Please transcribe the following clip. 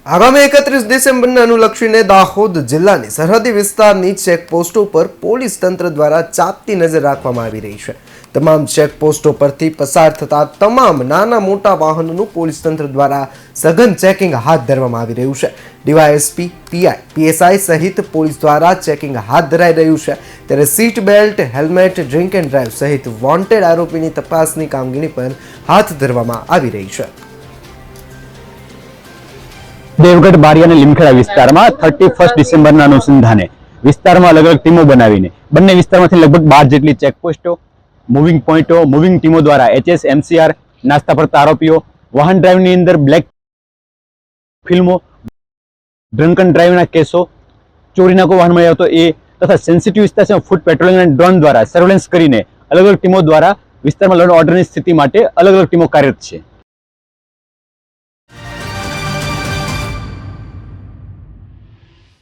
આગામી 31 ડિસેમ્બરને અનુલક્ષીને દાહોદ જિલ્લાની સરહદી વિસ્તારની ચેકપોસ્ટો પર પોલીસ તંત્ર દ્વારા ચાંપતી નજર રાખવામાં આવી રહી છે। તમામ ચેકપોસ્ટો પરથી પસાર થતા તમામ નાના મોટા વાહનોનું પોલીસ તંત્ર દ્વારા સઘન ચેકિંગ હાથ ધરવામાં આવી રહ્યું છે। ડીવાયએસપી, પીઆઈ, પીએસઆઈ સહિત પોલીસ દ્વારા ચેકિંગ હાથ ધરાઈ રહ્યું છે। ત્યારે seat belt, helmet, drink and drive સહિત વોન્ટેડ આરોપીની તપાસની કામગીરી પણ હાથ ધરવામાં આવી રહી છે। દેવગઢ બારી અને લીમખેડા વિસ્તારમાં 31 ડિસેમ્બરના અનુસંધાને વિસ્તારમાં અલગ અલગ ટીમો બનાવીને બંને વિસ્તારમાંથી લગભગ 12 જેટલી ચેકપોસ્ટો, મૂવિંગ પોઈન્ટો, મૂવિંગ ટીમો દ્વારા એચએસ, એમસીઆર, નાસ્તા પડતા આરોપીઓ, વાહન ડ્રાઈવની અંદર બ્લેક ફિલ્મો, ડ્રંકન ડ્રાઈવના કેસો, ચોરીના કોઈ વાહન મળી આવતો એ તથા સેન્સિટિવ વિસ્તાર ફૂટ પેટ્રોલિંગ અને ડ્રોન દ્વારા સર્વેલન્સ કરીને અલગ અલગ ટીમો દ્વારા વિસ્તારમાં લો એન્ડ ઓર્ડરની સ્થિતિ માટે અલગ અલગ ટીમો કાર્યરત છે।